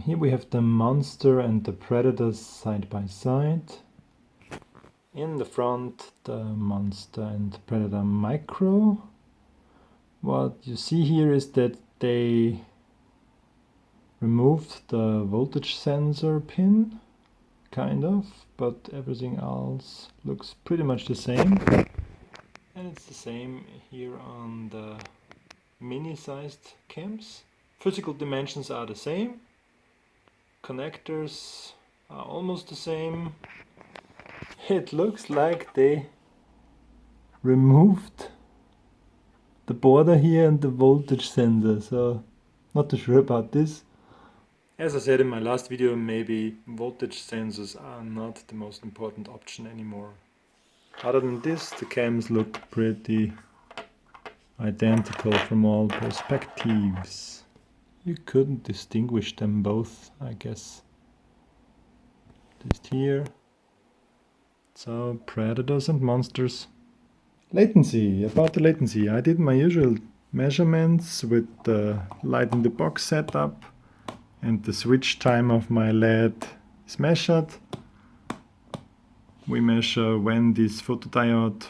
Here we have the monster and the predator side by side. In the front, the monster and predator micro. What you see here is that they removed the voltage sensor pin, kind of, but everything else looks pretty much the same. And it's the same here on the mini-sized cams. Physical dimensions are the same. Connectors are almost the same. It looks like they removed the border here and the voltage sensor, so not too sure about this. As I said in my last video, maybe voltage sensors are not the most important option anymore. Other than this, the cams look pretty identical from all perspectives. You couldn't distinguish them both, I guess. Just here. So, predators and monsters. Latency, about the latency. I did my usual measurements with the light in the box setup, and the switch time of my LED is measured. We measure when this photodiode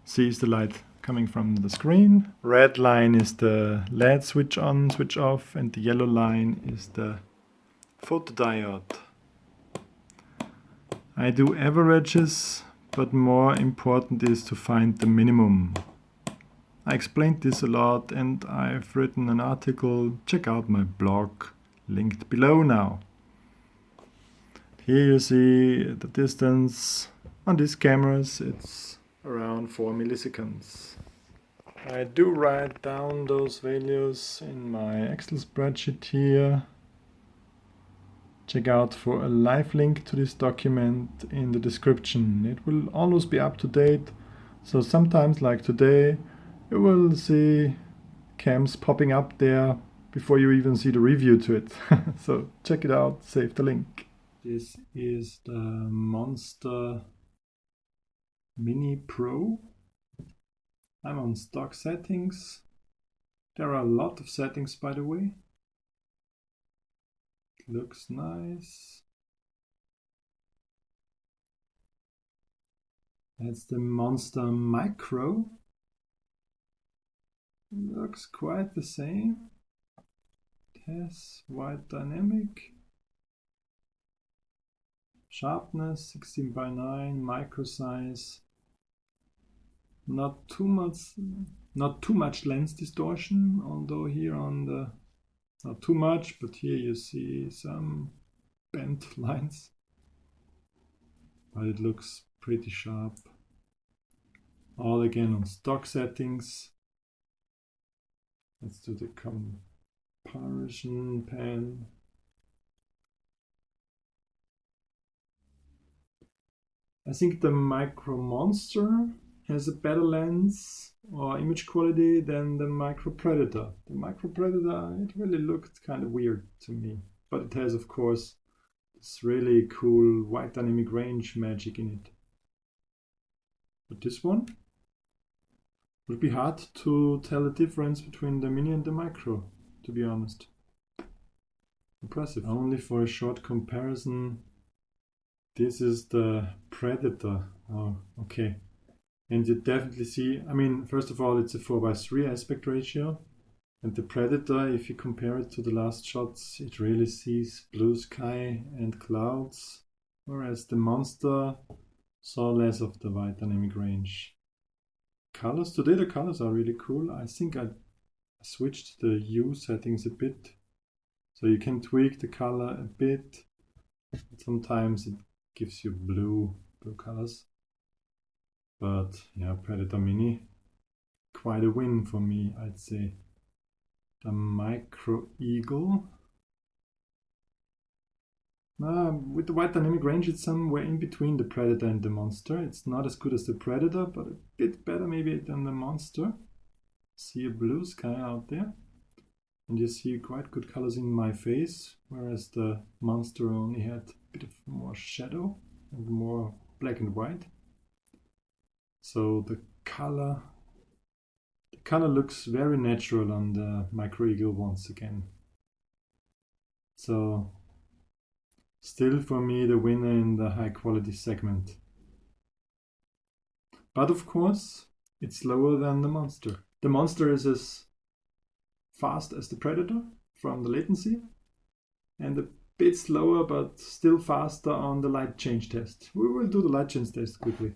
sees the light coming from the screen. Red line is the LED switch on, switch off, and the yellow line is the photodiode. I do averages, but more important is to find the minimum. I explained this a lot and I've written an article. Check out my blog, linked below now. Here you see the distance on these cameras, it's around 4 milliseconds. I do write down those values in my Excel spreadsheet here. Check out for a live link to this document in the description. It will always be up to date, so sometimes like today you will see cams popping up there before you even see the review to it. So check it out, save the link. This is the Monster Mini Pro. I'm on stock settings. There are a lot of settings, by the way. Looks nice. That's the Monster Micro. Looks quite the same. It has wide dynamic. Sharpness 16:9, micro size. Not too much lens distortion, although here on the not too much, but here you see some bent lines. But it looks pretty sharp. All again on stock settings. Let's do the comparison pan. I think the Micro Monster has a better lens or image quality than the Micro Predator. The Micro Predator, it really looked kind of weird to me, but it has of course this really cool wide dynamic range magic in it. But this one would be hard to tell the difference between the Mini and the Micro, to be honest. Impressive. Only for a short comparison, this is the Predator. Oh, okay. And you definitely see, I mean, first of all, it's a 4:3 aspect ratio. And the Predator, if you compare it to the last shots, it really sees blue sky and clouds. Whereas the Monster saw less of the wide dynamic range. Colors, today the colors are really cool. I think I switched the hue settings a bit. So you can tweak the color a bit. Sometimes it gives you blue colors. But yeah, Predator Mini, quite a win for me, I'd say. The Micro Eagle. With the wide dynamic range, it's somewhere in between the Predator and the Monster. It's not as good as the Predator, but a bit better maybe than the Monster. See a blue sky out there. And you see quite good colors in my face, whereas the Monster only had a bit of more shadow and more black and white. So the color looks very natural on the Micro Eagle once again. So Still for me the winner in the high quality segment. But of course, it's slower than the Monster. The Monster is as fast as the Predator from the latency, and a bit slower but still faster on the light change test. We will do the light change test quickly.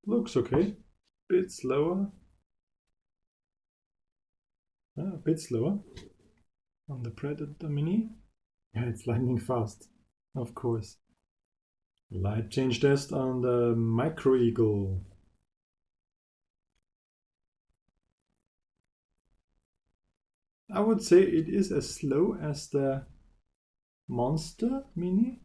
Looks okay. Bit slower. A bit slower on the Predator Mini. Yeah, it's lightning fast, of course. Light change test on the Micro Eagle. I would say it is as slow as the Monster Mini,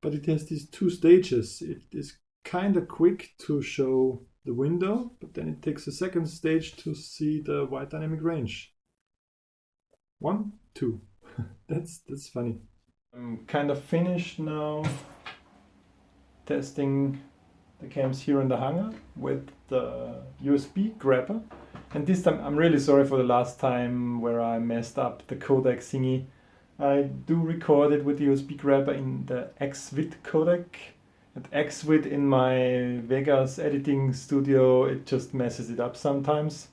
but it has these two stages. It is kind of quick to show the window, but then it takes a second stage to see the wide dynamic range. 1, 2. That's funny. I'm kind of finished now testing the cams here in the hangar with the USB grabber. And this time I'm really sorry for the last time where I messed up the codec thingy. I do record it with the USB grabber in the XVid codec. And XVid in my Vegas editing studio, it just messes it up sometimes.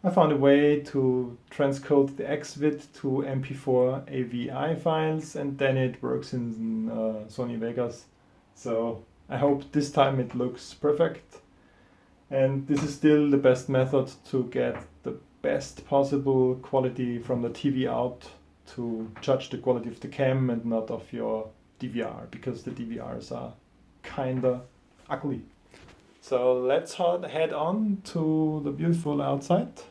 I found a way to transcode the XVid to MP4 AVI files, and then it works in Sony Vegas. So I hope this time it looks perfect. And this is still the best method to get the best possible quality from the TV out to judge the quality of the cam and not of your DVR, because the DVRs are kinda ugly. So let's head on to the beautiful outside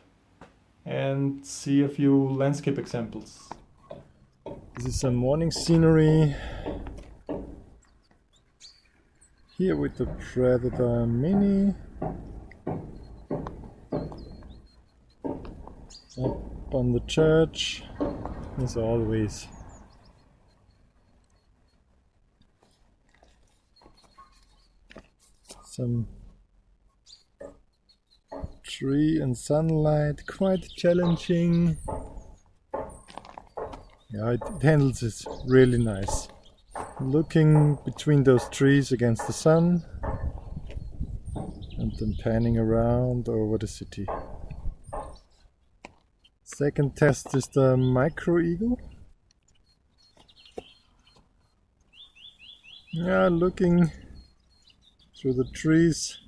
and see a few landscape examples. This is some morning scenery here with the Predator Mini. Up on the church, as always. Some tree and sunlight, quite challenging. Yeah, it handles it really nice. Looking between those trees against the sun and then panning around over the city. Second test is the Micro Eagle. Yeah, looking through the trees,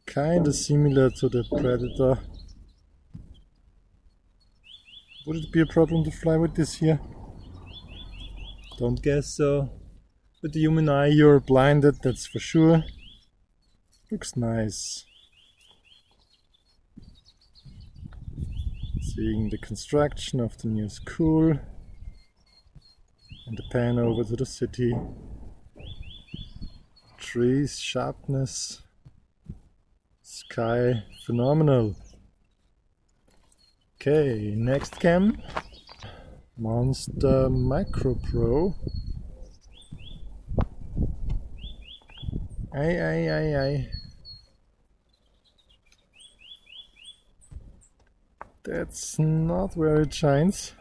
kinda similar to the Predator. Would it be a problem to fly with this here? Don't guess so. With the human eye you're blinded, that's for sure. Looks nice. Seeing the construction of the new school and the pan over to the city. Trees, sharpness, sky, phenomenal. Okay, next cam. Monster Micro Pro. Aye. That's not where it shines.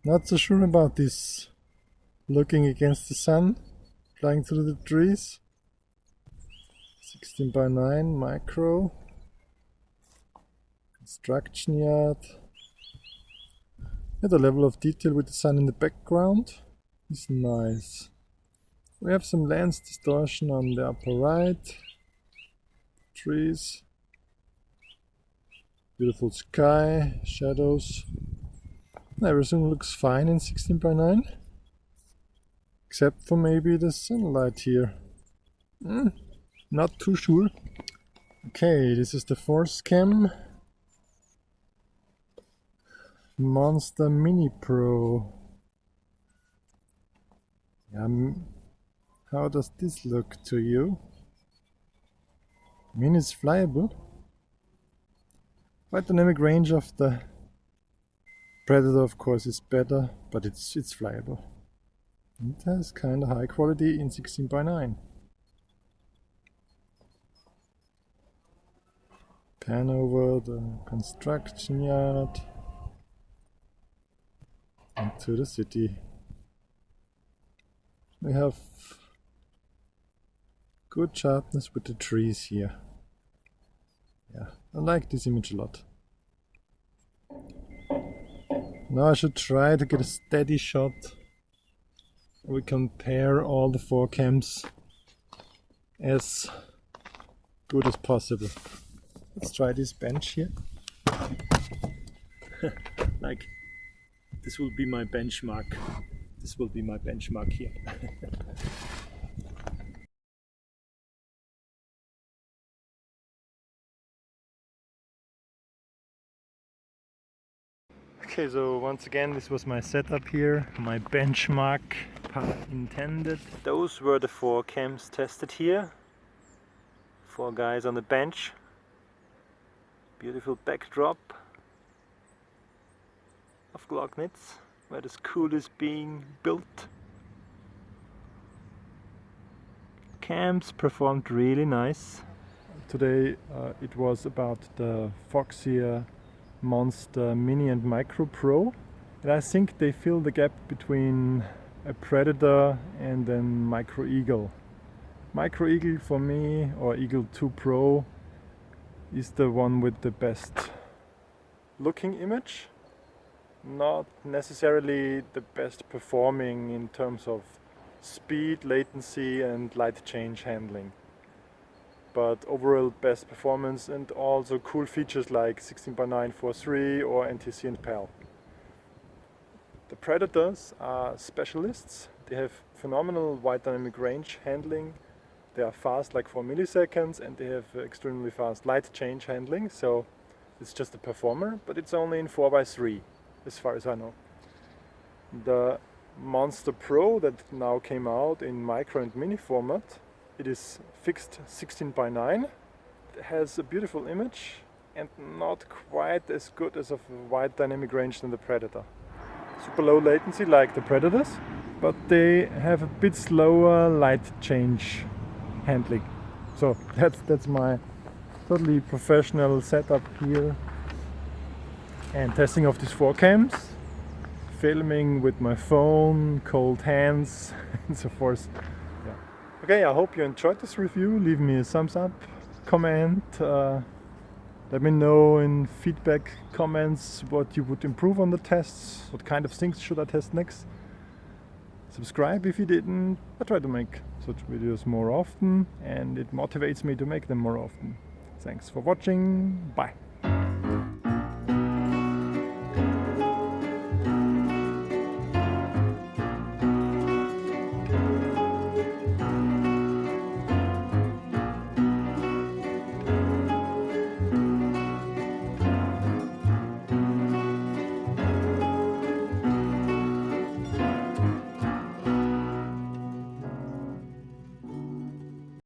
Not so sure about this. Looking against the sun, flying through the trees. 16:9 micro. Construction yard. Yeah, the level of detail with the sun in the background is nice. We have some lens distortion on the upper right. Trees. Beautiful sky, shadows. Everything looks fine in 16:9. Except for maybe the sunlight here. Not too sure. Okay, this is the fourth cam. Monster Mini Pro. How does this look to you? Mini is flyable. Quite dynamic range of the Predator, of course, is better, but it's flyable. It has kind of high quality in 16:9. Pan over the construction yard into the city. We have good sharpness with the trees here. Yeah, I like this image a lot. Now I should try to get a steady shot. We compare all the 4 cams as good as possible. Let's try this bench here. Like, this will be my benchmark. This will be my benchmark here. Okay, so once again, this was my setup here, my benchmark, pun intended. Those were the 4 cams tested here. 4 guys on the bench. Beautiful backdrop of Glocknitz, where the school is being built. Cams performed really nice. Today it was about the Foxeer Monster Mini and Micro Pro, and I think they fill the gap between a Predator and then Micro Eagle. Micro Eagle for me, or Eagle 2 Pro, is the one with the best looking image, not necessarily the best performing in terms of speed, latency and light change handling. But overall best performance and also cool features like 16:9 4.3 or NTC and PAL. The Predators are specialists. They have phenomenal wide dynamic range handling. They are fast, like 4 milliseconds, and they have extremely fast light change handling. So it's just a performer, but it's only in 4:3 as far as I know. The Monster Pro that now came out in micro and mini format, it is fixed 16:9. It has a beautiful image and not quite as good as of a wide dynamic range than the Predator. Super low latency like the Predators, but they have a bit slower light change handling. So that's my totally professional setup here and testing of these 4 cams, filming with my phone, cold hands and so forth. Yeah. Okay, I hope you enjoyed this review. Leave me a thumbs up, comment, let me know in feedback comments what you would improve on the tests, what kind of things should I test next. Subscribe if you didn't. I try to make such videos more often and it motivates me to make them more often. Thanks for watching. Bye.